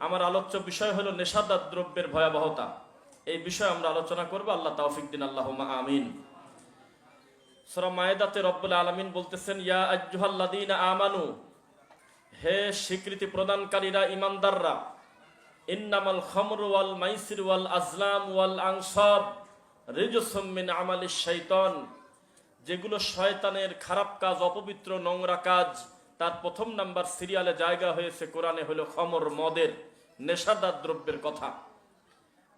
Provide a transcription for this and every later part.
আমার আলোচ্য বিষয় হলো নেশাদার দ্রব্যের ভয়াবহতা। এই বিষয়ে আমরা আলোচনা করব। আল্লাহ তৌফিক দিন, আল্লাহুম্মা আমিন। সূরা মায়েদাতে রব্বুল আলামিন বলতেছেন, ইয়া আইয়ুহাল্লাযীনা আমানু, হে স্বীকৃতি প্রদানকারীরা, ইমানদাররা, ইন্নামাল খামরু ওয়াল মাইসির ওয়াল আজলাম ওয়াল আনসাব রিজসুম মিন আমালিশ শাইতান, যেগুলো শয়তানের খারাপ কাজ, অপবিত্র নোংরা কাজ, তার প্রথম নাম্বার সিরিয়ালে জায়গা হয়েছে কোরআনে হলো খমর, মদের, নেশাদার দ্রব্যের কথা।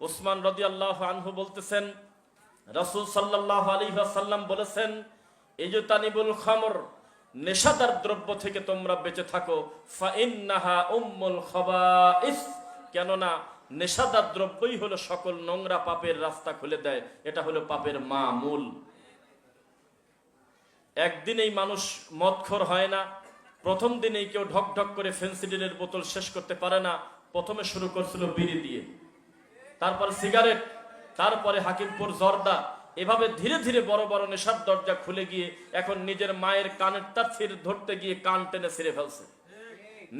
উসমান রাদিয়াল্লাহু আনহু বলতেছেন, রাসূল সাল্লাল্লাহু আলাইহি ওয়াসাল্লাম বলেছেন, ইজতানিবুল খামর, নেশাদার দ্রব্য থেকে তোমরা বেঁচে থাকো, ফা ইন্নাহা উম্মুল খাবাইস, কেননা নেশাদার দ্রব্যই হলো সকল নোংরা পাপের রাস্তা খুলে দেয়। এটা হলো পাপের মা, মূল। একদিনেই মানুষ মদখোর হয় না, প্রথম দিনেই কেউ ঢক ঢক করে ফেন্সিডিলের বোতল শেষ করতে পারে না। প্রথমে শুরু করছিল বিড়ি দিয়ে, তারপর সিগারেট, তারপরে হাকিমপুর জর্দা, এভাবে ধীরে ধীরে বড় বড় নেশার দরজা খুলে গিয়ে এখন নিজের মায়ের কানের তার ধরতে গিয়ে কান টেনে ছিঁড়ে ফেলছে।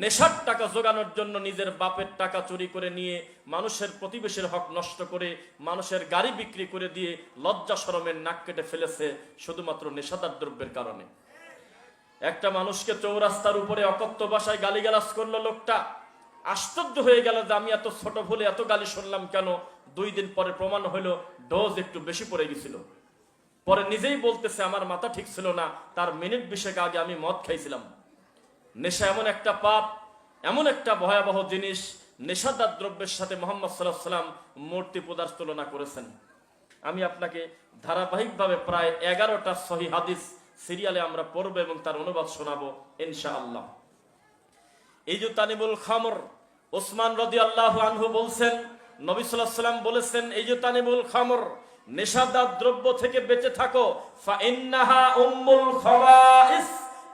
নেশার টাকা জোগানোর জন্য নিজের বাপের টাকা চুরি করে নিয়ে, মানুষের প্রতিবেশীর হক নষ্ট করে, মানুষের গাড়ি বিক্রি করে দিয়ে লজ্জা শরমের নাক কেটে ফেলেছে শুধুমাত্র নেশাদার দ্রব্যের কারণে। একটা মানুষকে চৌরাস্তার উপরে অকথ্য ভাষায় গালিগালাজ করলো লোকটা। আশ্চর্য হয়ে গেল যে আমি এত ছোট ভুলে এত গালি শুনলাম কেন। 2 দিন পরে প্রমাণ হলো ডোজ একটু বেশি পড়ে গেছিল। পরে নিজেই বলতেছে, আমার মাথা ঠিক ছিল না, তার মিনিট 20 আগে আমি মদ খাইছিলাম। নেশা এমন একটা পাপ, এমন একটা ভয়াবহ জিনিস। নেশাদার দ্রব্যের সাথে মুহাম্মদ সাল্লাল্লাহু আলাইহি ওয়াসাল্লাম মূর্তি পূজার তুলনা করেছেন। আমি আপনাকে ধারাবাহিকভাবে প্রায় 11টা সহিহ হাদিস সিরিয়ালে আমরা পড়ব এবং তার অনুবাদ শোনাবো ইনশাআল্লাহ। ইজতানিবুল খামর, ওসমান রাদিয়াল্লাহু আনহু বলছেন, নবী সাল্লাল্লাহু আলাইহি ওয়াসাল্লাম বলেছেন, ইজতানিবুল খামর, নেশাদার দ্রব্য থেকে বেঁচে থাকো, ফা ইন্নাহা উম্মুল খাবাইস,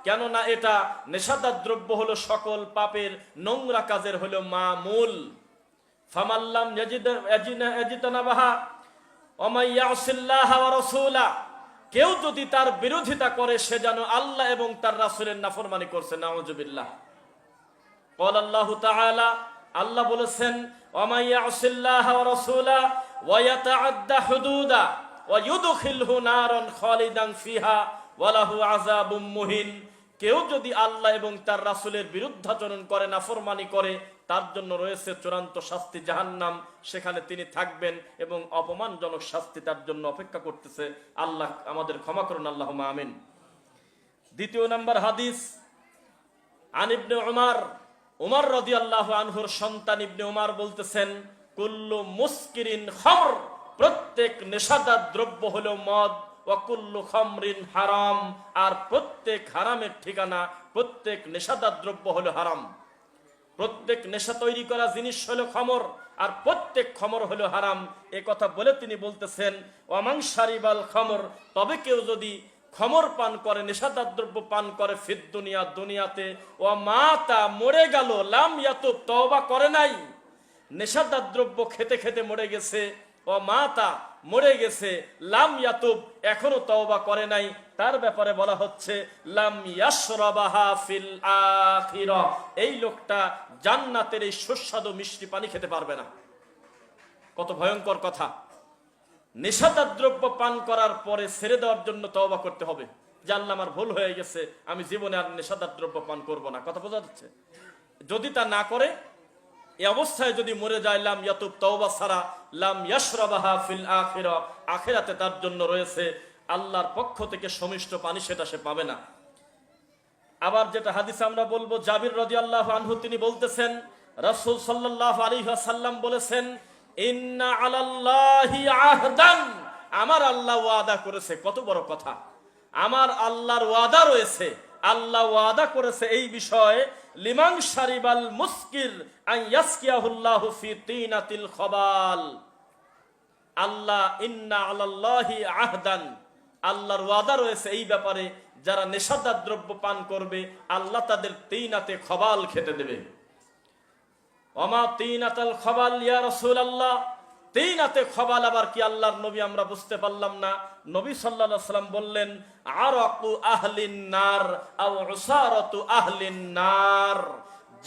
কেননা এটা নেশাদার দ্রব্য হলো সকল পাপের নোংরা কাজের হলো মা, মূল। ফামাল্লাম ইয়াজিতানাবাহা ওয়া মান ইয়াসিল্লাহা ওয়া রাসূলা, কেউ যদি তার বিরোধিতা করে সে যেন আল্লাহ এবং তার রাসূলের নাফরমানি করছে। নাউযুবিল্লাহ। ক্বাল আল্লাহু তাআলা, আল্লাহ বলেছেন, ওয়া মান ইয়াসিল্লাহা ওয়া রাসূলা ওয়া ইয়াতাআদ্দা হুদুদা ওয়া ইউদখিলহু নারান খালিদান ফিহা ওয়া লাহু আযাবুম মুহিন, কেউ যদি আল্লাহ এবং তার রাসূলের বিরুদ্ধাচরণ করে, নাফরমানি করে, তার জন্য রয়েছে চূড়ান্ত শাস্তি জাহান্নাম, সেখানে তিনি থাকবেন এবং অপমানজনক শাস্তি তার জন্য অপেক্ষা করতেছে। আল্লাহ আমাদের ক্ষমা করুন, আল্লাহুম্মা আমিন। দ্বিতীয় নাম্বার হাদিস, আন ইবনে উমর রাদিয়াল্লাহু আনহুর সন্তান ইবনে উমর বলতেছেন, কুল্লু মুসকিরিন খামর, প্রত্যেক নেশাদার দ্রব্য হলো মদ, ওয়া কুল্লু খামরিন হারাম, আর প্রত্যেক হারামের ঠিকানা, প্রত্যেক নেশাদার দ্রব্য হলো হারাম। প্রত্যেক নেশা তৈরি করা জিনিস হলো খমর, আর প্রত্যেক খমর হলো হারাম। এ কথা বলে তিনি বলতেছেন, ওয়ামান শারিবাল খমর, তবে কেউ যদি খমর পান করে, নেশাদার দ্রব্য পান করে, ফিদ দুনিয়া, দুনিয়াতে, ও মাতা, মরে গেল, লাম ইয়াতুব, তওবা করে নাই, নেশাদার দ্রব্য খেতে খেতে মরে গেছে, ও মাতা, মরে গেছে, লাম ইয়াতুব, এখনো তওবা করে নাই, তার ব্যাপারে বলা হচ্ছে লাম ইয়াশরাবাহা ফিল আখিরা, এই লোকটা জান্নাতের এই সুস্বাদু মিষ্টি পানি খেতে পারবে না। কত ভয়ঙ্কর কথা! নেশাদার দ্রব্য পান করার পরে ছেড়ে দেওয়ার জন্য তওবা করতে হবে, যে আল্লাহ আমার ভুল হয়ে গেছে, আমি জীবনে আর নেশাদার দ্রব্য পান করব না। কথা বোঝা যাচ্ছে? যদি তা না করে, এই অবস্থায় যদি মরে যায়, লাম ইয়াতুব, তওবা ছাড়া, লাম ইয়াশরাবাহা ফিল আখিরা, আখিরাতে তার জন্য রয়েছে আল্লাহর পক্ষ থেকে সমিষ্ট পানি, সেটা সে পাবে না। আবার যেটা হাদিস আমরা বলবো, জাবির রাদিয়াল্লাহু আনহু তিনি বলতেছেন, রাসূল সাল্লাল্লাহু আলাইহি ওয়াসাল্লাম বলেছেন, ইন্না আলাল্লাহি আহদান, আমার আল্লাহ ওয়াদা করেছে। কত বড় কথা! আমার আল্লাহর ওয়াদা রয়েছে, আল্লাহ ওয়াদা করেছে এই বিষয়ে, লিমান শারিবাল মুসকির আন ইয়াসকিয়াহুল্লাহু ফি তিনাতিল খাবাল। আল্লাহ, ইন্না আলাল্লাহি আহদান, আল্লাহর ওয়াদা রয়েছে এই ব্যাপারে, যারা নেশাদার দ্রব্য পান করবে, আল্লাহ তাদের তিনাতে খবাল খেতে দেবে। ওমা তিনাতাল খবাল ইয়া রাসূলুল্লাহ, তিনাতে খবাল আবার কি আল্লাহর নবী? আমরা বুঝতে পারলাম না। নবী সাল্লাল্লাহু আলাইহি ওয়াসাল্লাম বললেন, আরাকু আহলিন নার আও উসারাতু আহলিন নার,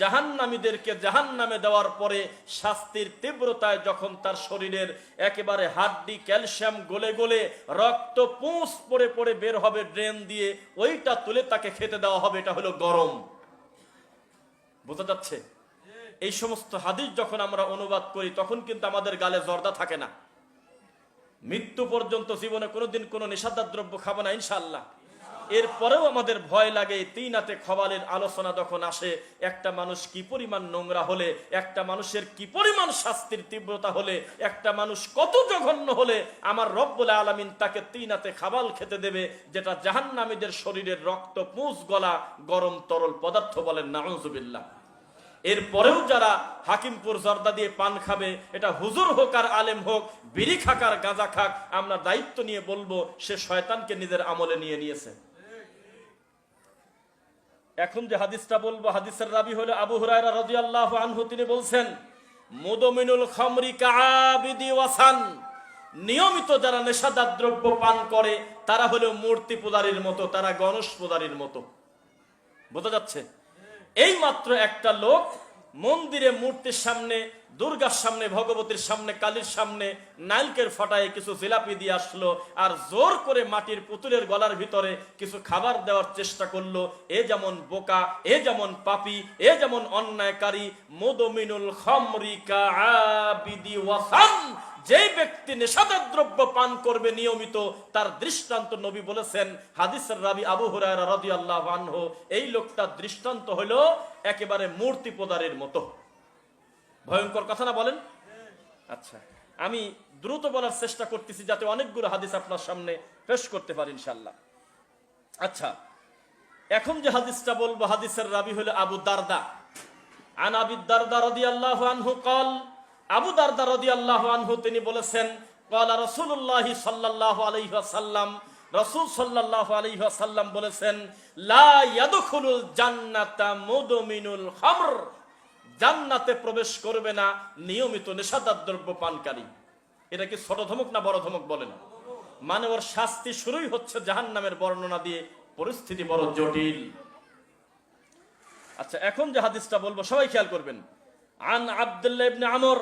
জাহান্নামীদেরকে জাহান্নামে দেওয়ার পরে শাস্তির তীব্রতায় যখন তার শরীরের একেবারে হাড্ডি ক্যালসিয়াম গলে গলে রক্ত পুঁজ পড়ে পড়ে বের হবে ড্রেন দিয়ে, ওইটা তুলে তাকে খেতে দেওয়া হবে, এটা হলো গরম। বোঝা যাচ্ছে? এই সমস্ত হাদিস যখন আমরা অনুবাদ করি তখন কিন্তু আমাদের গালে জর্দা থাকে না। মৃত্যু পর্যন্ত জীবনে কোনোদিন কোনো নেশাদার দ্রব্য খাবো না ইনশাআল্লাহ। এরপরেও আমাদের ভয় লাগে তিনাতে খবালের আলোচনা যখন আসে, একটা মানুষ কি পরিমাণ নোংরা হলে, একটা মানুষের কি পরিমাণ শাস্তির তীব্রতা হলে, একটা মানুষ কত জঘন্য হলে আমার রব্বুল আলামিন তাকে তিনাতে খাবাল খেতে দেবে, যেটা জাহান্নামীদের শরীরের রক্ত পুঁজ গলা গরম তরল পদার্থ বলেন নাউযুবিল্লাহ। এরপরেও যারা হাকিমপুর জর্দা দিয়ে পান খাবে, এটা হুজুর হোক আর আলেম হোক, বিড়ি খাক আর গাঁজা খাক, আমরা দায়িত্ব নিয়ে বলবো সে শয়তানকে নিজের আমলে নিয়ে নিয়েছে। এখন যে হাদিসটা বলবো, হাদিসের রাবি হলো আবু হুরায়রা রাদিয়াল্লাহু আনহু। তিনি বলছেন, মুদমিনুল খামরি কাআবিদি ওয়াসান, নিয়মিত যারা নেশাদার দ্রব্য পান করে তারা হলো মূর্তি পূজারীর মতো, তারা গণেশ পূজারীর মতো। বোঝা যাচ্ছে? এই মাত্র একটা লোক মন্দিরে মূর্তির সামনে, দুর্গার সামনে, ভগবতীর সামনে, কালীর সামনে নাইলকের ফাটায় কিছু জিলাপি দিয়ে আসলো আর জোর করে মাটির পুতুলের গলার ভিতরে কিছু খাবার দেওয়ার চেষ্টা করলো। এ যেমন বোকা, এ যেমন পাপী, এ যেমন অন্যায়কারী। মুদমিনুল খামরি কাআবিদি ওয়াসান, যে ব্যক্তি নেশাদার দ্রব্য পান করবে নিয়মিত, তার দৃষ্টান্ত নবী বলেছেন, হাদিসের রাবি আবু হুরায়রা রাদিয়াল্লাহু আনহু, এই লোকটার দৃষ্টান্ত হলো একেবারে মূর্তি পূজারীর মতো। ভয়ঙ্কর কথা না বলেন? আচ্ছা, আমি দ্রুত বলার চেষ্টা করতেছি যাতে অনেকগুলো হাদিস আপনার সামনে পেশ করতে পারি ইনশাআল্লাহ। আচ্ছা, এখন যে হাদিসটা বলবো, হাদিসের রাবি হলো আবু দারদা। আন আবি দারদা রাদিয়াল্লাহু আনহু قال, আবু দারদা রাদিয়াল্লাহু আনহু তিনি বলেছেন, ক্বালা রাসূলুল্লাহি সাল্লাল্লাহু আলাইহি ওয়াসাল্লাম, রাসূল সাল্লাল্লাহু আলাইহি ওয়াসাল্লাম বলেছেন, লা ইয়াদখুলুল জান্নাতা মুদমিনুল খামর, জান্নাতে প্রবেশ করবে না নিয়মিত নেশাদার দ্রব্য পানকারী। এটা কি ছোট ধমক না বড় ধমক বলেন? মানে ওর শাস্তি শুরুই হচ্ছে জাহান্নামের বর্ণনা দিয়ে, পরিস্থিতি বড় জটিল। আচ্ছা, এখন যে হাদিসটা বলবো সবাই খেয়াল করবেন। আন আব্দুল্লাহ ইবনে আমর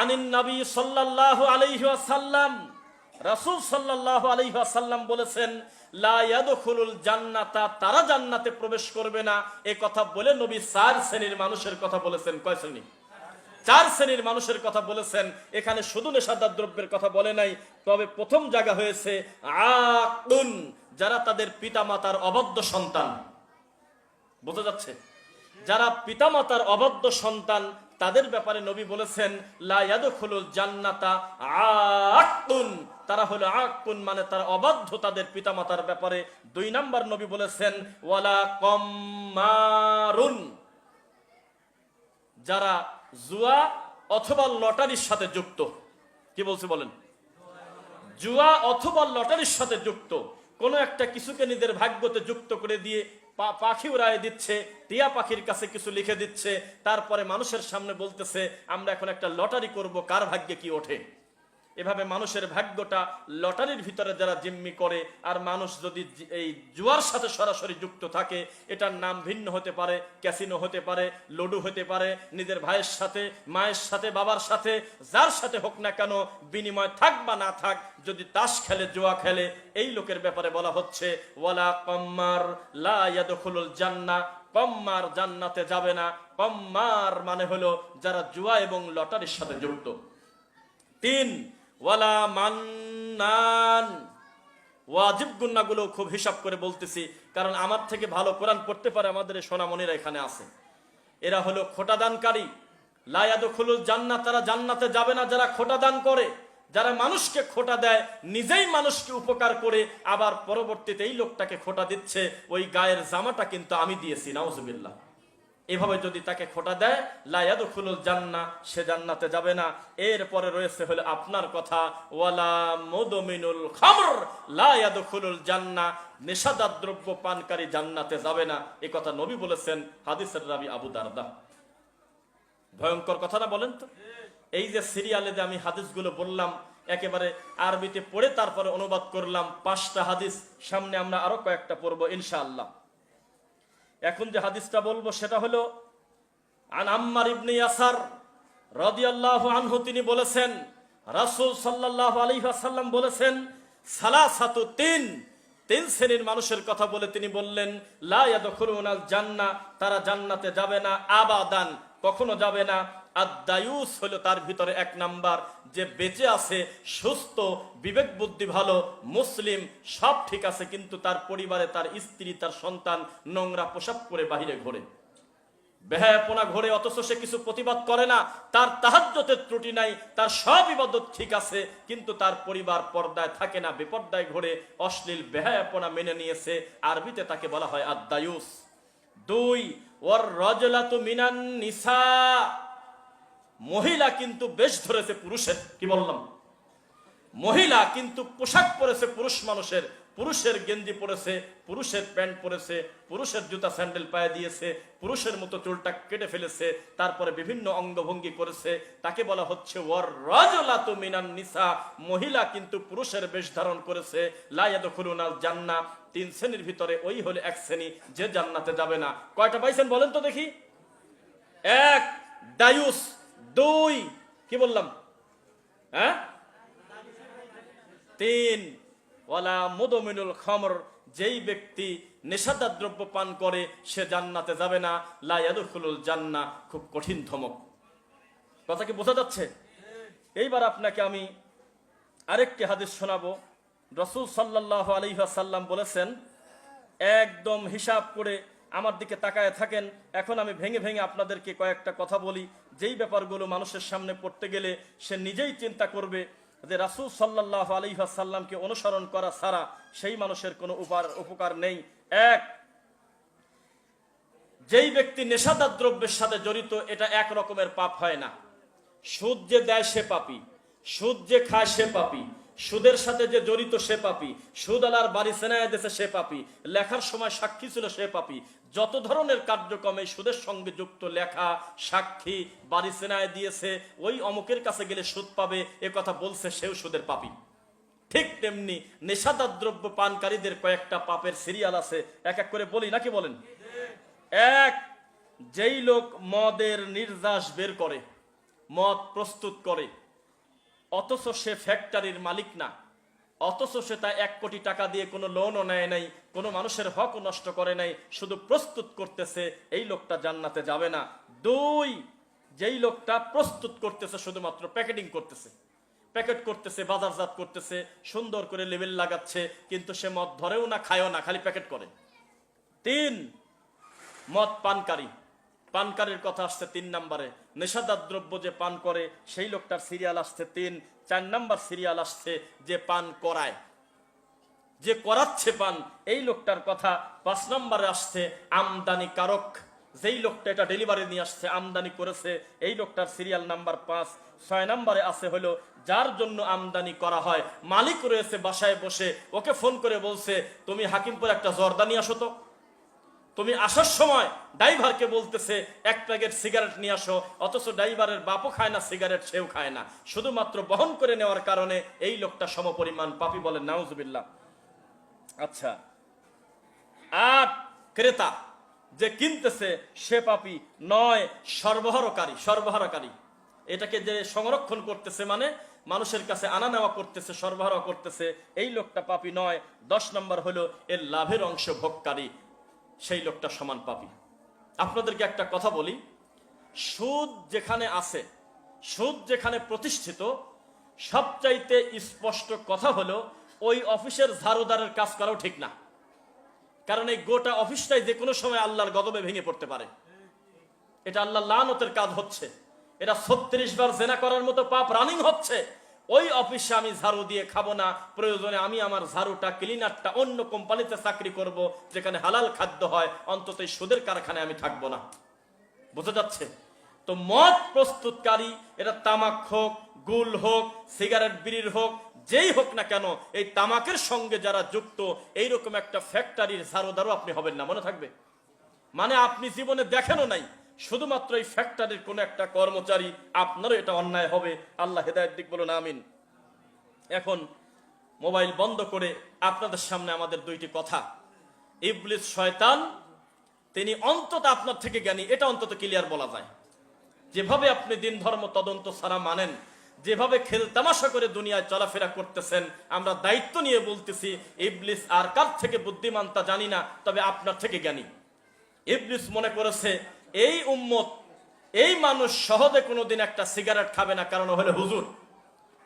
আনিন নবী সাল্লাল্লাহু আলাইহি ওয়াসাল্লাম, রাসূল সাল্লাল্লাহু আলাইহি ওয়াসাল্লাম বলেছেন, লা ইয়াদখুলুল জান্নাতা, তারা জান্নাতে প্রবেশ করবে না। এই কথা বলে নবী চার শ্রেণীর মানুষের কথা বলেছেন। কয় শ্রেণী? চার শ্রেণীর মানুষের কথা বলেছেন। এখানে শুধু নেশাদার দ্রব্যের কথা বলে নাই, তবে প্রথম জায়গা হয়েছে আকুন, যারা তাদের পিতামাতার অবাধ্য সন্তান। বোঝা যাচ্ছে? যারা পিতামাতার অবাধ্য সন্তান তাদের ব্যাপারে নবী বলেছেন, লা ইয়াদখুলুল জান্নাতা আকুন, তারা হলো আকুন মানে তারা অবাধ্য তাদের পিতামাতার ব্যাপারে। দুই নাম্বার নবী বলেছেন, ওয়ালা কম্মারুন, যারা জুয়া অথবা লটারির সাথে যুক্ত। কি বলছে বলেন? জুয়া অথবা লটারির সাথে যুক্ত, কোনো একটা কিছুকে নিজের ভাগ্যতে যুক্ত করে দিয়ে পাখি উড়ায় দিচ্ছে, টিয়া পাখির কাছে কিছু লিখে দিচ্ছে, তারপরে মানুষের সামনে বলতেছে আমরা এখন একটা লটারি করব, কার ভাগ্যে কি ওঠে। এভাবে মানুষের ভাগ্যটা লটারির ভিতরে যারা জিম্মি করে, আর মানুষ যদি এই জুয়ার সাথে সরাসরি যুক্ত থাকে, এটার নাম ভিন্ন হতে পারে, ক্যাসিনো হতে পারে, লুডু হতে পারে, নিজের ভাইয়ের সাথে, মায়ের সাথে, বাবার সাথে, যার সাথে হোক না কেন, বিনিময় থাক বা না থাক, যদি তাস খেলে, জুয়া খেলে, এই লোকের ব্যাপারে বলা হচ্ছে ওয়ালা কম্মার লা ইয়াদখুলুল জান্নাহ, কম্মার জান্নাতে যাবে না। কম্মার মানে হলো যারা জুয়া এবং লটারির সাথে যুক্ত। তিন, ওয়ালা মান্নান, ওয়াজিব গুনাহগুলো খুব হিসাব করে বলতেছি, কারণ আমার থেকে ভালো কোরআন পড়তে পারে আমাদের এই সোনামণিরা এখানে আছে। এরা হলো খোটা দানকারী। লা ইয়াদখুলুল জান্নাহ, তারা জান্নাতে যাবে না যারা খোটা দান করে, যারা মানুষকে খোটা দেয়, নিজেই মানুষকে উপকার করে আবার পরবর্তীতে এই লোকটাকে খোটা দিচ্ছে, ওই গায়ের জামাটা কিন্তু আমি দিয়েছি, নাউজুবিল্লাহ। এভাবে যদি তাকে খোটা দেয়, লা ইয়াদখুলুল জান্নাহ, সে জান্নাতে যাবে না। এরপরে রয়েছে হলো আপনার কথা, ওয়ালা মুদমিনুল খামর লা ইয়াদখুলুল জান্নাহ, নেশাদার দ্রব্য পানকারী জান্নাতে যাবে না। এই কথা নবী বলেছেন, হাদিসের রাবি আবু দারদা। ভয়ঙ্কর কথা না বলেন তো? এই যে সিরিয়ালে যে আমি হাদিসগুলো বললাম, একেবারে আরবিতে পড়ে তারপরে অনুবাদ করলাম 5টা হাদিস, সামনে আমরা আরো কয়েকটা পড়বো ইনশাআল্লাহ। এখন যে হাদিসটা বলবো সেটা হলো আন আম্মার ইবনে ইয়াসার রাদিয়াল্লাহু আনহু তিনি বলেছেন, রাসূল সাল্লাল্লাহু আলাইহি ওয়াসাল্লাম বলেছেন, সালাসাতু তিন শ্রেণীর মানুষের কথা বলে তিনি বললেন, লা ইয়াদখুলুনাল জান্নাহ, তারা জান্নাতে যাবে না আবাদান, কখনো যাবে না। আদ-দায়ুস হলো তার ভিতরে এক নাম্বার, যে বেঁচে আছে, সুস্থ, বিবেক বুদ্ধি ভালো, মুসলিম, সব ঠিক আছে, কিন্তু তার পরিবারে তার স্ত্রী তার সন্তান নোংরা পোশাক পরে বাহিরে ঘোরে, বেহায়াপনা ঘোরে, অথচ সে কিছু প্রতিবাদ করে না, তার তাহাজ্জুদের ত্রুটি নাই, তার সব ইবাদত ঠিক আছে, কিন্তু তার পরিবার পর্দায় থাকে না, বেপর্দায় ঘোরে, অশ্লীল বেহায়াপনা মেনে নিয়েছে, আরবিতে তাকে বলা হয় আদ-দায়ুস। 2 ওয়ার রাজলাতু মিনান নিসা, মহিলা কিন্তু বেশ ধরেছে পুরুষের, কি বললাম, মহিলা কিন্তু পোশাক পরেছে পুরুষ মানুষের, পুরুষের গেঞ্জি পরেছে, পুরুষের প্যান্ট পরেছে, পুরুষের জুতা স্যান্ডেল পায়ে দিয়েছে, পুরুষের মতো চুলটা কেটে ফেলেছে, তারপরে বিভিন্ন অঙ্গভঙ্গি করেছে, তাকে বলা হচ্ছে ওয়ার রাজলাতু মিনান নিসা, মহিলা কিন্তু পুরুষের বেশ ধারণ করেছে। লা ইয়াদখুলুনাল জান্নাহ, 3 শ্রেণীর ভিতরে ওই হলো এক শ্রেণী, যে জান্নাতে যাবে না। কয়টা পাইছেন বলেন তো দেখি? 1 দায়ুস, 2 কি বললাম, হ্যাঁ, 3 ওয়ালা মুদমিনুল খামর, যেই ব্যক্তি নেশাদার দ্রব্য পান করে সে জান্নাতে যাবে না। লা ইয়াদখুলুল জান্নাহ, খুব কঠিন ধমক, কথা কি বোঝা যাচ্ছে? এইবার আপনাকে আমি আরেকটি হাদিস শোনাবো। রাসূল সাল্লাল্লাহু আলাইহি ওয়াসাল্লাম বলেছেন, একদম হিসাব করে আমার দিকে তাকায় থাকেন, এখন আমি ভেঙে ভেঙে আপনাদেরকে কয়েকটা কথা বলি, যেই ব্যাপারগুলো মানুষের সামনে পড়তে গেলে সে নিজেই চিন্তা করবে যে রাসূল সাল্লাল্লাহু আলাইহি ওয়াসাল্লামকে অনুসরণ করা ছাড়া সেই মানুষের কোনো উপকার নেই। 1, যেই ব্যক্তি নেশাদার দ্রব্যের সাথে জড়িত, এটা এক রকমের পাপ হয় না। সুদ যে দেয় সে পাপী, সুদ যে খায় সে পাপী, সুদের সাথে যে জড়িত সে পাপী, সুদ আলার বাড়ি সেনায় দেশে সে পাপী, লেখার সময় সাক্ষী ছিল সে পাপী, যত ধরনের কার্যক্রমে সুদের সঙ্গে যুক্ত, লেখা, সাক্ষী, বাড়ি সেনায় দিয়েছে, ওই অমুকের কাছে গেলে সুদ পাবে এ কথা বলছে, সেও সুদের পাপী। ঠিক তেমনি নেশাদার দ্রব্য পানকারীদের কয়েকটা পাপের সিরিয়াল আছে, এক এক করে বলি নাকি বলেন? 1, যেই লোক মদের নির্যাস বের করে, মদ প্রস্তুত করে, অথচ সে ফ্যাক্টরির মালিক না, অথচ সে তা 1 কোটি টাকা দিয়ে কোনো লোনও নেয় নাই, কোনো মানুষের হকও নষ্ট করে নাই, শুধু প্রস্তুত করতেছে, এই লোকটা জান্নাতে যাবে না। 2, যেই লোকটা প্রস্তুত করতেছে, শুধুমাত্র প্যাকেটিং করতেছে, প্যাকেট করতেছে, বাজারজাত করতেছে, সুন্দর করে লেবেল লাগাচ্ছে, কিন্তু সে মদ ধরেও না, খায়ও না, খালি প্যাকেট করে। 3, মদ পানকারী, পানকারীর কথা আসছে 3 নম্বরে। নেশাদার দ্রব্য যে পান করে সেই লোকটার সিরিয়াল আসছে 3। 4 নম্বর সিরিয়াল আসছে যে পান করায়, যে করাচ্ছে পান, এই লোকটার কথা 5 নম্বরে আসছে। আমদানি কারক, যেই লোকটা এটা ডেলিভারি নিয়ে আসছে, আমদানি করেছে, এই লোকটার সিরিয়াল নাম্বার 5। 6 নম্বরে আছে হলো যার জন্য আমদানি করা হয়, মালিক রয়েছে বাসায় বসে, ওকে ফোন করে বলছে তুমি হাকিমপুর একটা জর্দা নিয়ে আসো তো, তুমি আসার সময় ড্রাইভারকে বলতেছে 1 প্যাকেট সিগারেট নিয়ে আসো, অথচ ড্রাইভারের বাপও খায় না সিগারেট, সেও খায় না, শুধুমাত্র বহন করে নেওয়ার কারণে এই লোকটা সমপরিমাণ পাপী, বলেন নাউজুবিল্লাহ। আচ্ছা, 8, ক্রেতা, যে কিনতেছে সে পাপী। 9, সরবরাহকারী, এটাকে যে সংরক্ষণ করতেছে, মানে মানুষের কাছে আনা নেওয়া করতেছে, সরবরাহ করতেছে, এই লোকটা পাপী 9। 10 নম্বর হলো এর লাভের অংশ ভোগকারী, সেই লোকটা সমান পাপী। আপনাদেরকে একটা কথা বলি, সুদ যেখানে আছে, সুদ যেখানে প্রতিষ্ঠিত, সবচাইতে স্পষ্ট কথা হলো ওই অফিসের ঝাড়ুদারের কাজ করাও ঠিক না, কারণ এই গোটা অফিসটাই যে কোনো সময় আল্লাহর গজবে ভেঙে পড়তে পারে, এটা আল্লাহর লানতের কাজ হচ্ছে, এটা 36 বার জেনা করার মতো পাপ রানিং হচ্ছে। ওই অফিসে আমি ঝাড়ু দিয়ে খাবো না, প্রয়োজনে আমি আমার ঝাড়ুটা, ক্লিনারটা অন্য কোম্পানিতে চাকরি করব, যেখানে হালাল খাদ্য হয়, অন্তত এই সুদের কারখানায় আমি থাকবো না। বোঝা যাচ্ছে? তো মদ প্রস্তুতকারী, এটা তামাক হোক, গুল হোক, সিগারেট বিড়ির হোক, যেই হোক না কেন, এই তামাকের সঙ্গে যারা যুক্ত, এইরকম একটা ফ্যাক্টরির ঝাড়ুদারও আপনি হবেন না, মনে থাকবে। মানে আপনি জীবনে দেখেনও নাই, শুধুমাত্র এই ফ্যাক্টরির কোন একটা কর্মচারী, আপনারও এটা অন্যায় হবে। আল্লাহ হেদায়েত দিক, বলুন আমিন। এখন মোবাইল বন্ধ করে আপনাদের সামনে আমাদের 2টি কথা। ইবলিস শয়তান, তিনি অন্তত আপনার থেকে জ্ঞানী, এটা অন্তত ক্লিয়ার বলা যায়। যেভাবে আপনি দিন ধর্ম তদন্ত ছাড়া মানেন, যেভাবে খেলতামাশা করে দুনিয়ায় চলাফেরা করতেছেন, আমরা দায়িত্ব নিয়ে বলতেছি, ইবলিস আর কার থেকে বুদ্ধিমান তা জানি না, তবে আপনার থেকে জ্ঞানী। ইবলিস মনে করেছে এই উম্মত, এই মানুষ সহজে কোনোদিন একটা সিগারেট খাবে না, কারণ ও হলো হুজুর,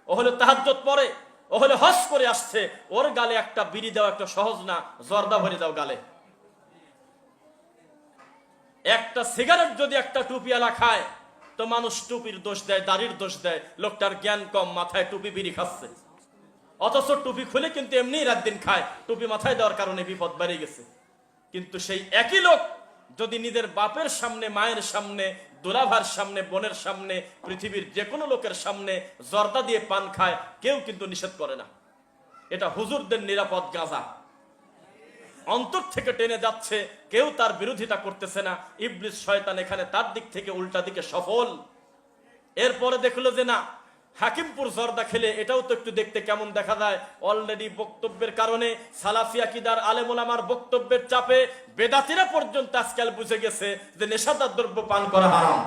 ও হলো তাহাজ্জুদ পড়ে, ও হলো হজ করে আসছে, ওর গালে একটা বিড়ি দেওয়া একটা সহজ না, জর্দা ভরে দাও গালে। একটা সিগারেট যদি একটা টুপিওয়ালা খায় তো মানুষ টুপির দোষ দেয়, দাড়ির দোষ দেয়, লোকটার জ্ঞান কম, মাথায় টুপি বিড়ি খাচ্ছে। অথচ টুপি খুলে কিন্তু এমনি রাত দিন খায়, টুপি মাথায় দেওয়ার কারণে বিপদ বেড়ে গেছে। কিন্তু সেই একই লোক যদি নিজের বাপের সামনে, মায়ের সামনে, দুলাভার সামনে, বোনের সামনে, পৃথিবীর যে কোনো লোকের সামনে জর্দা দিয়ে পান খায়, কেউ কিন্তু নিষেধ করে না। এটা হুজুরদের নিরাপদ গাঁজা, অন্তর থেকে টেনে যাচ্ছে, কেউ তার বিরোধিতা করতেছে না। ইবলিস শয়তান এখানে তার দিক থেকে উল্টা দিকে সফল। এরপরে দেখলো যে না, হাকিমপুর জর্দা খেলে এটাও তো একটু দেখতে কেমন দেখা যায়। অলরেডি বক্তব্যের কারণে, সালাফি আকীদার আলেম ওলামার বক্তব্যের চাপে বেদাতিরা পর্যন্ত আজকাল বুঝে গেছে যে নেশাদার দ্রব্য পান করা হারাম।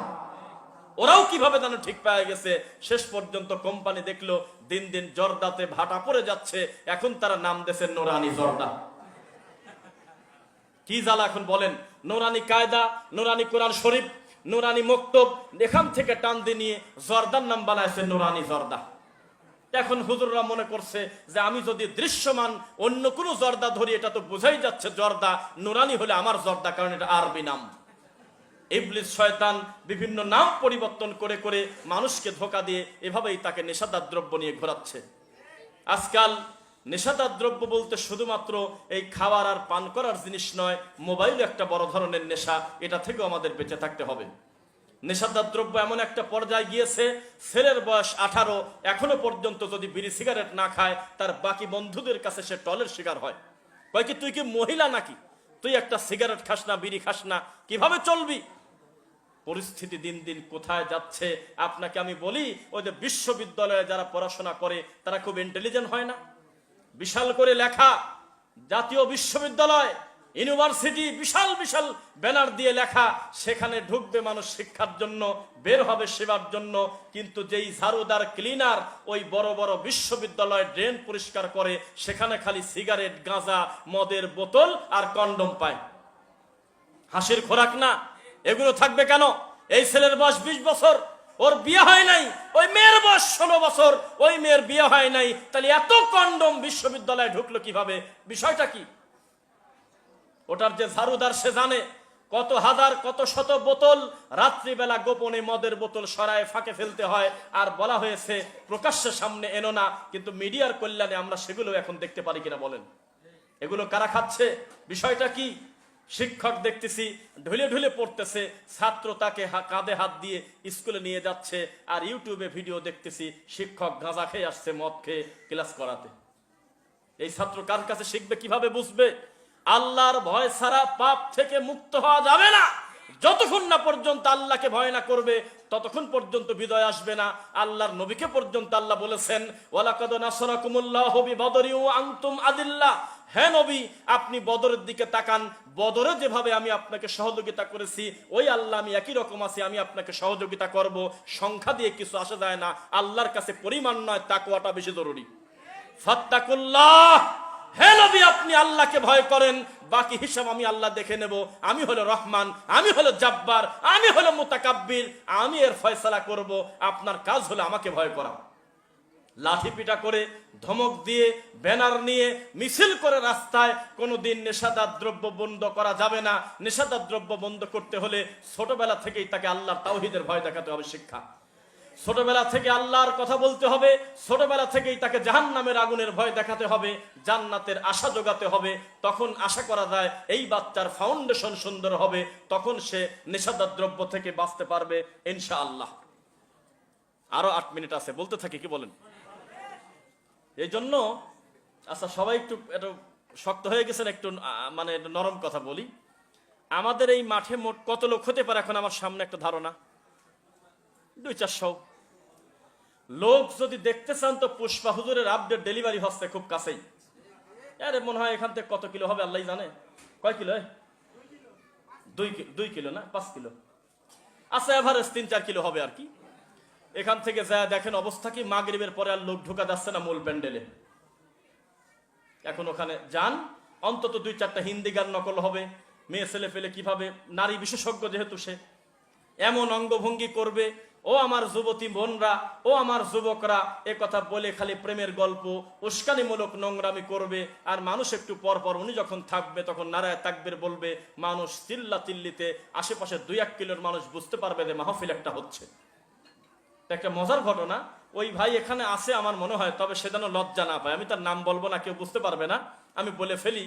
ওরাও কিভাবে যেন ঠিক পেয়ে গেছে। শেষ পর্যন্ত কোম্পানি দেখলো দিন দিন জর্দাতে ভাটা পড়ে যাচ্ছে, এখন তারা নাম দিয়েছে নোরানি জর্দা। কি জ্বালা এখন বলেন। নোরানি কায়দা, নোরানি কোরআন শরীফ, নোরানি মক্তব, এখান থেকে টান দিয়ে নিয়ে জর্দার নাম বানাইছে নোরানি জর্দা। এখন হুজুররা মনে করছে যে আমি যদি দৃশ্যমান অন্য কোনো জর্দা ধরি, এটা তো বোঝাই যাচ্ছে জর্দা, নোরানি হলে আমার জর্দা, কারণ এটা আরবি নাম। ইবলিস শয়তান বিভিন্ন নাম পরিবর্তন করে করে মানুষকে ধোঁকা দিয়ে এভাবেই তাকে নেশাদার দ্রব্য নিয়ে ঘোরাচ্ছে। আজকাল নেশাদার দ্রব্য বলতে শুধুমাত্র এই খাওয়ার আর পান করার জিনিস নয়, মোবাইল একটা বড় ধরনের নেশা, এটা থেকেও আমাদের বেঁচে থাকতে হবে। নেশাদার দ্রব্য এমন একটা পর্যায়ে গিয়েছে, ছেলের বয়স 18, এখনো পর্যন্ত যদি বিড়ি সিগারেট না খায়, তার বাকি বন্ধুদের কাছে সে টলের শিকার হয়। কয় কি তুই কি মহিলা নাকি, তুই একটা সিগারেট খাস না, বিড়ি খাস না, কিভাবে চলবি? পরিস্থিতি দিন দিন কোথায় যাচ্ছে আপনাকে আমি বলি, ওই যে বিশ্ববিদ্যালয়ে যারা পড়াশোনা করে তারা খুব ইন্টেলিজেন্ট হয় না? বিশাল করে লেখা জাতীয় বিশ্ববিদ্যালয়, ইউনিভার্সিটি, বিশাল বিশাল ব্যানার দিয়ে লেখা, সেখানে ঢুকবে মানুষ শিক্ষার জন্য, বের হবে সেবার জন্য। কিন্তু যেই ঝাড়ুদার, ক্লিনার ওই বড় বড় বিশ্ববিদ্যালয় ড্রেন পরিষ্কার করে, সেখানে খালি সিগারেট, গাঁজা, মদের বোতল আর কন্ডম পায়। হাসির খোরাক না? এগুলো থাকবে কেন? এই ছেলের বয়স 20 বছর, ওর বিয়ে হয় নাই, ওই মেয়ের বয়স 16 বছর, ওই মেয়ের বিয়ে হয় নাই, তাহলে এত কন্ডম বিশ্ববিদ্যালয়ে ঢুকলো কিভাবে? বিষয়টা কি? ওটার যে ঝাড়ুদার সে জানে কত হাজার, কত শত বোতল রাত্রিবেলা গোপনে মদের বোতল সরায় ফাঁকে ফেলতে হয়, আর বলা হয়েছে প্রকাশ্যে সামনে এনো না। কিন্তু মিডিয়ার কল্যাণে আমরা সেগুলো এখন দেখতে পারি কিনা বলেন? এগুলো কারা খাচ্ছে? বিষয়টা কি? শিক্ষক দেখতেছি ঢুলে ঢুলে পড়তেছে, ছাত্র তাকে কাঁধে হাত দিয়ে স্কুলে নিয়ে যাচ্ছে, আর ইউটিউবে ভিডিও দেখতেছি শিক্ষক গাঁজা খেয়ে আসছে মদ খেয়ে ক্লাস করাতে। এই ছাত্র কার কাছে শিখবে, কিভাবে বুঝবে? আল্লাহর ভয় ছাড়া পাপ থেকে মুক্ত হওয়া যাবে না। যতক্ষণ না পর্যন্ত আল্লাহকে ভয় না করবে, ততক্ষণ পর্যন্ত বিজয় আসবে না। আল্লাহর নবীকে পর্যন্ত আল্লাহ বলেছেন, ওয়ালাকাদ নাসরাকুমুল্লাহু বিবদরি ওয়া আনতুম আদিল্লাহ। হে নবী, আপনি বদরের দিকে তাকান, বদরে যেভাবে আমি আপনাকে সহযোগিতা করেছি, ওই আল্লাহ আমি একই রকম আছি, আমি আপনাকে সহযোগিতা করব। সংখ্যা দিয়ে কিছু আসা যায় না, আল্লাহর কাছে পরিমাণ নয়, তাকওয়াটা বেশি জরুরি। ফাত্তাকুল্লাহ, হে নবী আপনি আল্লাহকে ভয় করেন, বাকি হিসাব আমি আল্লাহ দেখে নেব। আমি হলো রহমান, আমি হলো জাব্বার, আমি হলো মুতাকাব্বির, আমি এর ফয়সালা করব। আপনার কাজ হলো আমাকে ভয় করা। লাঠি পিটা করে, ধমক দিয়ে, ব্যানার নিয়ে মিছিল করে রাস্তায় কোনোদিন নেশাদার দ্রব্য বন্ধ করা যাবে না। নেশাদার দ্রব্য বন্ধ করতে হলে ছোটবেলা থেকেই তাকে আল্লাহর তাওহীদের ভয় দেখাতে হবে, শিক্ষা। ছোটবেলা থেকে আল্লাহর কথা বলতে হবে, ছোটবেলা থেকেই তাকে জাহান্নামের আগুনের ভয় দেখাতে হবে, জান্নাতের আশা জোগাতে হবে। তখন আশা করা যায় এই বাচ্চার ফাউন্ডেশন সুন্দর হবে, তখন সে নেশাদার দ্রব্য থেকে বাঁচতে পারবে ইনশাআল্লাহ। আরো 8 মিনিট আছে, বলতে থাকি, কি বলেন? এই জন্য আচ্ছা সবাই একটু শক্ত হয়ে গেছেন, একটু মানে নরম কথা বলি। আমাদের এই মাঠে মোট কত লোক হতে পারে এখন আমার সামনে একটা ধারণা? 200-400 লোক। যদি দেখতে চান তো পুষ্পা হুজুরের আপডেট ডেলিভারি হচ্ছে খুব কাছেই। আরে মনে হয় এখান থেকে কত কিলো হবে আল্লাহ জানে। কয় কিলো? 2 কিলো না 5 কিলো? আচ্ছা এভারেজ 3-4 কিলো হবে আর কি। এখান থেকে যা দেখেন অবস্থা কি, মাগরিবের পরে আর লোক ঢোকা যাচ্ছে না মূল প্যান্ডেলে। এখন ওখানে যান, অন্তত 2-4টা হিন্দি গান নকল হবে। মেয়ে ছেলে ফেলে কিভাবে, নারী বিশেষজ্ঞ যেহেতু সে, এমন অঙ্গভঙ্গি করবে, ও আমার যুবতী বোনরা, ও আমার যুবকরা, এ কথা বলে খালি প্রেমের গল্প উস্কানিমূলক নোংরামি করবে। আর মানুষ একটু পর পর উনি যখন থাকবে তখন নারায় তাকবীর বলবে, মানুষ চিল্লা চিল্লিতে আশেপাশে 2-1 কিলোর মানুষ বুঝতে পারবে যে মাহফিল একটা হচ্ছে। একটা মজার ঘটনা, ওই ভাই এখানে আসে আমার মনে হয়, তবে সে যেন লজ্জা না পায়। আমি তার নাম বলবো না, কেউ বুঝতে পারবে না, আমি বলে ফেলি।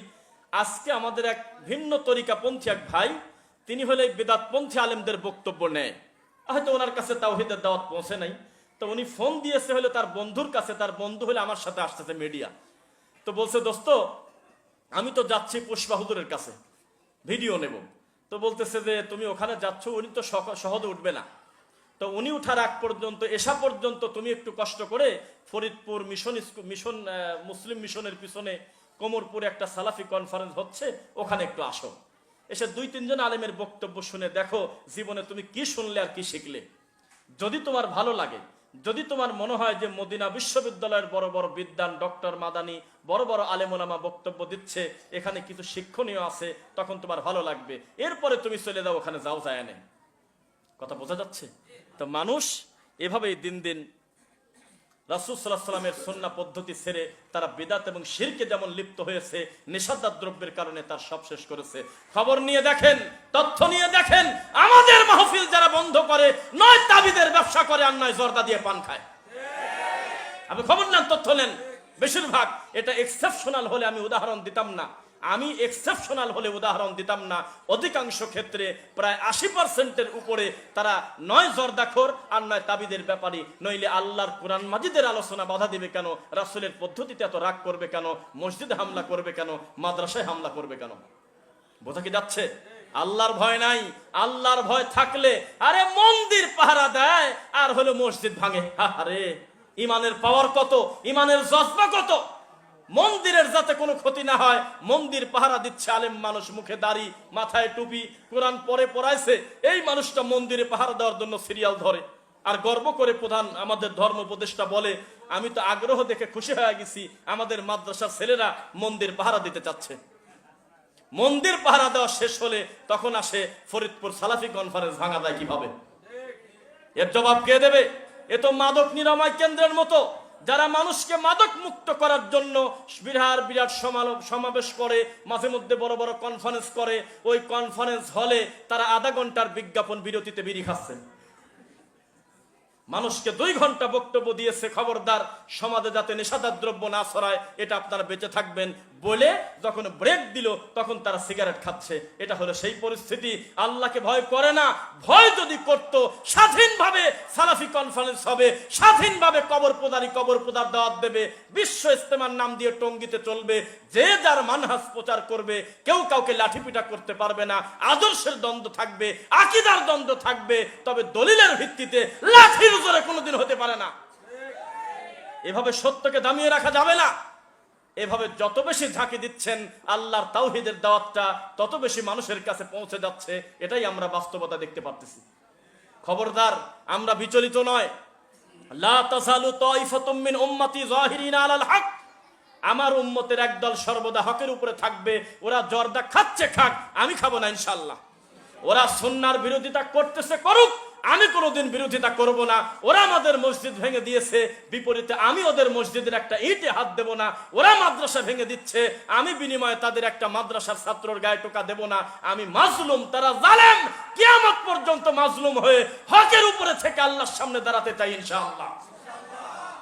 আজকে আমাদের এক ভিন্ন তরিকাপন্থী এক ভাই, তিনি হলে বিদাতপন্থী আলেমদের বক্তব্য নেয়। হয়তো ওনার কাছে তাওহীদের দাওয়াত পৌঁছে নাই, তো উনি ফোন দিয়েছে হলে তার বন্ধুর কাছে, তার বন্ধু হলে আমার সাথে আসতেছে মিডিয়া। তো বলছে, দোস্ত আমি তো যাচ্ছি পুষ্পা হুজুরের কাছে, ভিডিও নেব। তো বলতেছে যে তুমি ওখানে যাচ্ছ, উনি তো সহজে উঠবে না, তো উনি উঠার আগ পর্যন্ত, এসা পর্যন্ত তুমি একটু কষ্ট করে ফরিদপুর মিশন মুসলিম মিশনের পিছনে কোমরপুরে একটা সালাফি কনফারেন্স হচ্ছে, ওখানে একটু আসো। এসে 2-3 জন আলেমের বক্তব্য শুনে দেখো জীবনে তুমি কি শুনলে আর কি শিখলে। যদি তোমার ভালো লাগে, যদি তোমার মনে হয় যে মদিনা বিশ্ববিদ্যালয়ের বড় বড় বিদ্বান ডক্টর মাদানি বড় বড় আলেম ওলামা বক্তব্য দিচ্ছে, এখানে কিছু শিক্ষণীয় আছে, তখন তোমার ভালো লাগবে। এরপরে তুমি চলে যাও, ওখানে যাও, যায় না। কথা বোঝা যাচ্ছে? তো মানুষ এভাবেই দিন দিন রাসূল সাল্লাল্লাহু আলাইহি ওয়াসাল্লামের সুন্নাহ পদ্ধতি ছেড়ে তারা বিদআত এবং শিরকে যেমন লিপ্ত হয়েছে, নেশাদার দ্রব্যের কারণে তার সব শেষ করেছে। খবর নিয়ে দেখেন, তথ্য নিয়ে দেখেন, আমাদের মাহফিল যারা বন্ধ করে, নয় তাবিদের ব্যবসা করে, আর নয় জর্দা দিয়ে পান খায়। আপনি খবর নেন, তথ্য নেন। বেশিরভাগ এটা এক্সেপশনাল হলে আমি উদাহরণ দিতাম না, অধিকাংশ ক্ষেত্রে প্রায় 80%-এর উপরে তারা নয় জর্দাখোর আর নয় তাবিদের ব্যাপারী। নইলে আল্লাহর কোরআন মাজিদের আলোচনা বাধা দিবে কেন? রাসূলের পদ্ধতিতে এত রাগ করবে কেন? মসজিদে হামলা করবে কেন? মাদ্রাসায় হামলা করবে কেন? বোঝা কি যাচ্ছে? আল্লাহর ভয় নাই। আল্লাহর ভয় থাকলে আরে মন্দির পাহারা দেয় আর হলো মসজিদ ভাঙে। আরে ইমানের পাওয়ার কত, ইমানের জজবা কত! মন্দিরের যাতে কোনো ক্ষতি না হয়, মন্দির পাহারা দিচ্ছে আলেম মানুষ, মুখে দাড়ি, মাথায় টুপি, কোরআন পরে পড়াইছে, এই মানুষটা মন্দিরে পাহারা দেওয়ার জন্য সিরিয়াল ধরে। আর গর্ব করে প্রধান আমাদের ধর্ম উপদেষ্টা বলে, আমি তো আগ্রহ দেখে খুশি হয়ে গেছি, আমাদের মাদ্রাসার ছেলেরা মন্দির পাহারা দিতে চাচ্ছে। মন্দির পাহারা দেওয়া শেষ হলে তখন আসে ফরিদপুর সালাফি কনফারেন্স ভাঙা যায় কিভাবে? এর জবাব কে দেবে? এ তো মাদক নিরাময় কেন্দ্রের মতো, যারা মানুষকে মাদক মুক্ত করার জন্য বিরাট বিরাট সমাবেশ করে, মাঝে মধ্যে বড় বড় কনফারেন্স করে। ওই কনফারেন্স হলে তারা আধা ঘন্টার বিজ্ঞাপন বিরতিতে বিড়ি খাচ্ছে। মানুষকে 2 ঘন্টা বক্তব্য দিয়েছে, খবরদার সমাজে যাতে নেশাদার দ্রব্য না ছড়ায়, এটা আপনারা বেঁচে থাকবেন বলে যখন ব্রেক দিল তখন তারা সিগারেট খাচ্ছে। এটা হলো সেই পরিস্থিতি। আল্লাহকে ভয় করে না। ভয় যদি করত, স্বাধীনভাবে সালাফি কনফারেন্স হবে, স্বাধীনভাবে কবর পূজার দাওয়াত দেবে, বিশ্ব ইস্তেমার নাম দিয়ে টঙ্গিতে চলবে, যে যার মানহাজ প্রচার করবে, কেউ কাউকে লাঠিপিটা করতে পারবে না। আদর্শের দ্বন্দ্ব থাকবে, আকীদার দ্বন্দ্ব থাকবে, তবে দলিলের ভিত্তিতে লাঠির জোরে কোনোদিন হতে পারে না। এভাবে সত্যকে দামিয়ে রাখা যাবে না। এভাবে যত বেশি ঝাঁকি দিচ্ছেন আল্লাহর তাওহীদের দাওয়াতটা তত বেশি মানুষের কাছে পৌঁছে যাচ্ছে। এটাই আমরা বাস্তবতা দেখতে পাচ্ছি। খবরদার, আমরা বিচলিত নয়। লা তাযালু তাইফাতুম মিন উম্মতি যাহিরিনা আলাল হক। আমার উম্মতের একদল সর্বদা হকের উপরে থাকবে। ওরা জর্দা খাচ্ছে খাক, আমি খাবো না ইনশাআল্লাহ। ওরা সুন্নাহর বিরোধিতা করতেছে করুক, আমি কোনোদিন বিরোধিতা করব না। ওরা আমাদের মসজিদ ভেঙে দিয়েছে, বিপরীতে আমি ওদের মসজিদের একটা ইটে হাত দেব না। ওরা মাদ্রাসা ভেঙে দিচ্ছে, আমি বিনিময়ে তাদের একটা মাদ্রাসার ছাত্রর গায়ে টোকা দেব না। আমি মাজলুম, তারা জালেম। কিয়ামত পর্যন্ত মাজলুম হয়ে হকের উপরে থেকে আল্লাহর সামনে দাঁড়াতে চাই ইনশাআল্লাহ।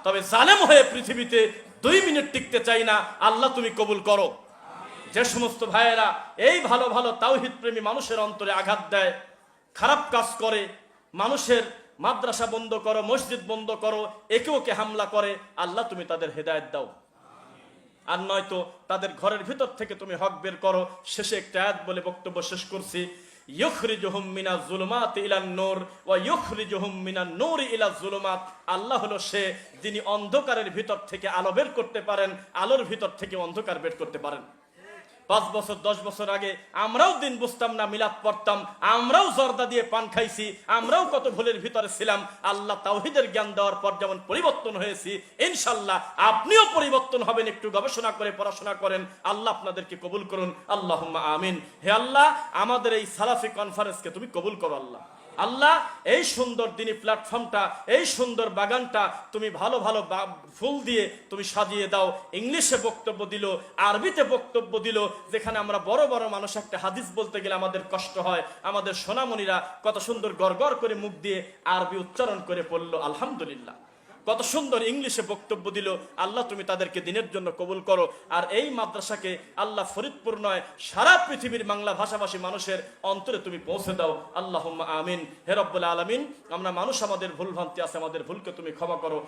তবে জালেম হয়ে পৃথিবীতে 2 মিনিট টিকতে চাই না। আল্লাহ তুমি কবুল করো। যে সমস্ত ভাইয়েরা এই ভালো ভালো তাওহীদ প্রেমী মানুষের অন্তরে আঘাত দেয়, খারাপ কাজ করে, মানুষের মাদ্রাসা বন্ধ করো, মসজিদ বন্ধ করো, একে ওকে হামলা করে, আল্লাহ তুমি তাদের হেদায়েত দাও। আর নয়তো তাদের ঘরের ভিতর থেকে তুমি হক বের করো। শেষে একটা আয়াত বলে বক্তব্য শেষ করছি। ইউখরিজুহুম মিনাজ যুলুমাতি ইলান নূর ওয়া ইউখরিজুহুম মিনান নূরি ইলাজ যুলুমাত। আল্লাহ হলো সে যিনি অন্ধকারের ভিতর থেকে আলো বের করতে পারেন, আলোর ভিতর থেকে অন্ধকার বের করতে পারেন। 5 বছর 10 বছর আগে আমরাও দিন বুঝতাম না, মিলাদ পড়তাম, আমরাও জর্দা দিয়ে পান খাইছি, আমরাও কত ভুলের ভিতরে ছিলাম। আল্লাহ তাওহীদের জ্ঞান দেওয়ার পর যেমন পরিবর্তন হয়েছি, ইনশাআল্লাহ আপনিও পরিবর্তন হবেন। একটু গবেষণা করে পড়াশোনা করেন। আল্লাহ আপনাদেরকে কবুল করুন, আল্লাহুম্মা আমিন। হে আল্লাহ, আমাদের এই সালাফি কনফারেন্সকে তুমি কবুল করো আল্লাহ। আল্লাহ, এই সুন্দর দিনী প্ল্যাটফর্মটা, এই সুন্দর বাগানটা তুমি ভালো ভালো ফুল দিয়ে তুমি সাজিয়ে দাও। ইংলিশে বক্তব্য দিল, আরবিতে বক্তব্য দিল, যেখানে আমরা বড় বড় মানুষ একটা হাদিস বলতে গেলে আমাদের কষ্ট হয়, আমাদের সোনামণিরা কত সুন্দর গড়গড় করে মুখ দিয়ে আরবি উচ্চারণ করে পড়লো, আলহামদুলিল্লাহ। কত সুন্দর ইংলিশে বক্তব্য দিল। আল্লাহ, তুমি তাদেরকে দিনের জন্য কবুল করো। আর এই মাদ্রাসাকে আল্লাহ ফরিদপুর নয়, সারা পৃথিবীর বাংলা ভাষাভাষী মানুষের অন্তরে তুমি পৌঁছে দাও, আল্লাহুম্মা আমিন। হে রব্বুল আলামিন, আমরা মানুষ, আমাদের ভুল ভ্রান্তি আছে, আমাদের ভুলকে তুমি ক্ষমা করো।